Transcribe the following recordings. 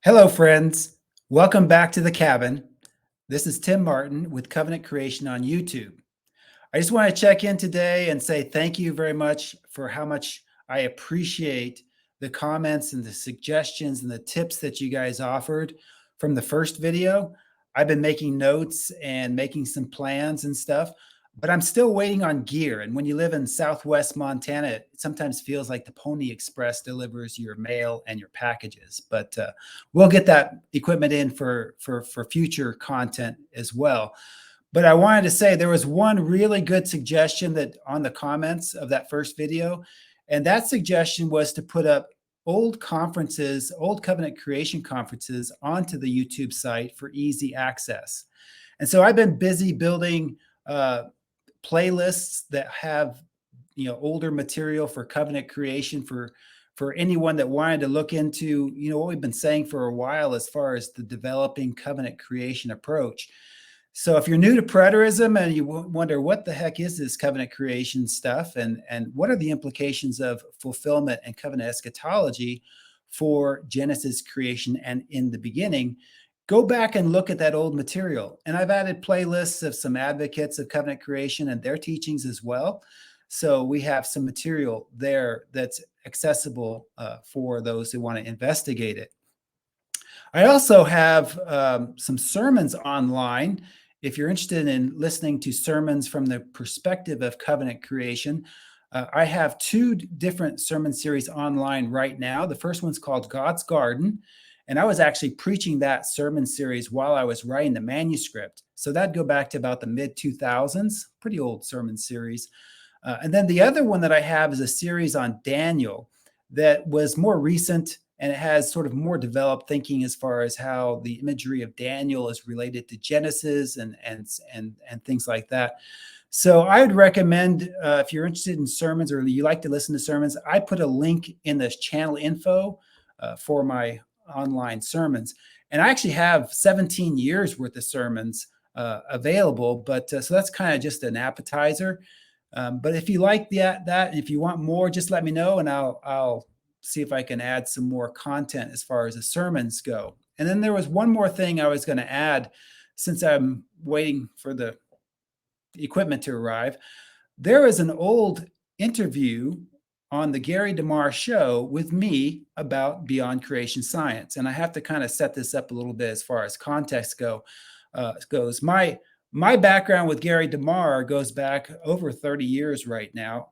Hello, friends. Welcome back to the cabin. This is Tim Martin with Covenant Creation on YouTube. I just want to check in today and say thank you very much for how much I appreciate the comments and the suggestions and the tips that you guys offered from the first video. I've been making notes and making some plans and stuff, but I'm still waiting on gear. And when you live in Southwest Montana, it sometimes feels like the Pony Express delivers your mail and your packages. But we'll get that equipment in for future content as well. But I wanted to say there was one really good suggestion that on the comments of that first video, and that suggestion was to put up old conferences, old covenant creation conferences onto the YouTube site for easy access. And so I've been busy building playlists that have older material for covenant creation for anyone that wanted to look into what we've been saying for a while as far as the developing covenant creation approach. So if you're new to preterism and you wonder what the heck is this covenant creation stuff and what are the implications of fulfillment and covenant eschatology for Genesis creation and in the beginning, go back and look at that old material. And I've added playlists of some advocates of covenant creation and their teachings as well. So we have some material there that's accessible for those who want to investigate it. I also have some sermons online. If you're interested in listening to sermons from the perspective of covenant creation, I have two different sermon series online right now. The first one's called God's Garden, and I was actually preaching that sermon series while I was writing the manuscript. So that'd go back to about the mid-2000s, pretty old sermon series. And then the other one that I have is a series on Daniel that was more recent, and it has sort of more developed thinking as far as how the imagery of Daniel is related to Genesis and things like that. So I would recommend if you're interested in sermons or you like to listen to sermons, I put a link in this channel info for my online sermons. And I actually have 17 years worth of sermons available, but so that's kind of just an appetizer. But if you like that, and if you want more, just let me know and I'll see if I can add some more content as far as the sermons go. And then there was one more thing I was going to add since I'm waiting for the equipment to arrive. There is an old interview on the Gary DeMar show with me about beyond creation science. And I have to kind of set this up a little bit as far as context goes. My background with Gary DeMar goes back over 30 years right now.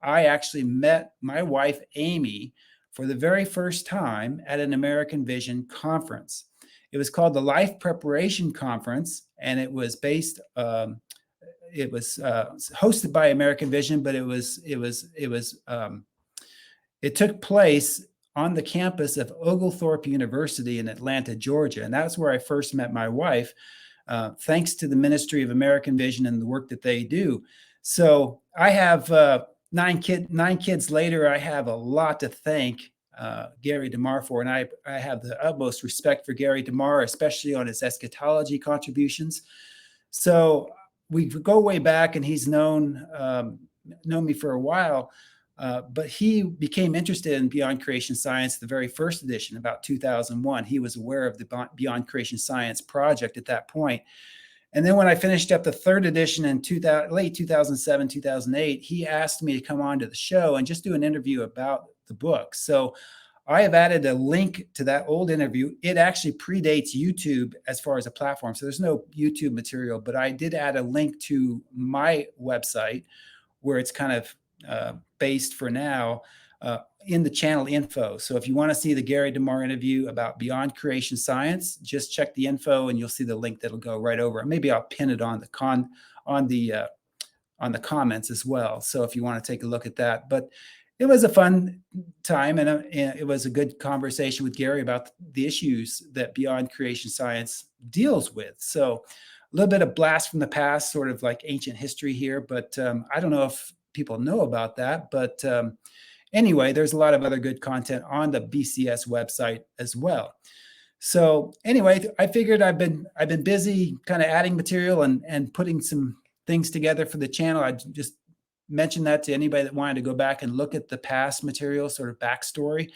I actually met my wife, Amy, for the very first time at an American Vision conference. It was called the Life Preparation Conference, and it was based. It was hosted by American Vision, but it took place on the campus of Oglethorpe University in Atlanta, Georgia, and that's where I first met my wife. Thanks to the Ministry of American Vision and the work that they do. So I have 9 kids later. I have a lot to thank Gary DeMar for, and I have the utmost respect for Gary DeMar, especially on his eschatology contributions. So we go way back, and he's known me for a while. But he became interested in Beyond Creation Science, the very first edition, about 2001. He was aware of the Beyond Creation Science project at that point. And then when I finished up the third edition in late 2007, 2008, he asked me to come on to the show and just do an interview about the book. So I have added a link to that old interview. It actually predates YouTube as far as a platform. So there's no YouTube material, but I did add a link to my website where it's kind of based for now in the channel info. So if you want to see the Gary DeMar interview about Beyond Creation Science, just check the info and you'll see the link that'll go right over. And maybe I'll pin it on the comments as well. So if you want to take a look at that, but it was a fun time, and it was a good conversation with Gary about the issues that Beyond Creation Science deals with. So a little bit of blast from the past, sort of like ancient history here, but I don't know if people know about that. But anyway, there's a lot of other good content on the BCS website as well. So anyway, I figured I've been busy kind of adding material and putting some things together for the channel. I just mentioned that to anybody that wanted to go back and look at the past material, sort of backstory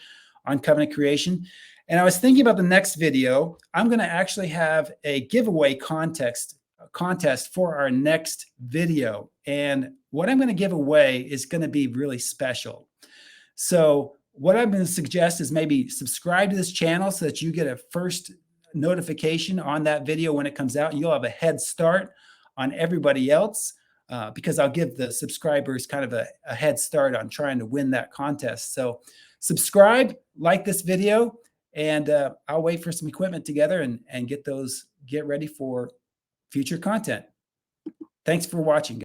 on Covenant Creation. And I was thinking about the next video. I'm going to actually have a giveaway contest for our next video. And what I'm going to give away is going to be really special. So what I'm going to suggest is maybe subscribe to this channel so that you get a first notification on that video when it comes out. And you'll have a head start on everybody else because I'll give the subscribers kind of a head start on trying to win that contest. So subscribe, like this video, and I'll wait for some equipment together and get ready for future content. Thanks for watching.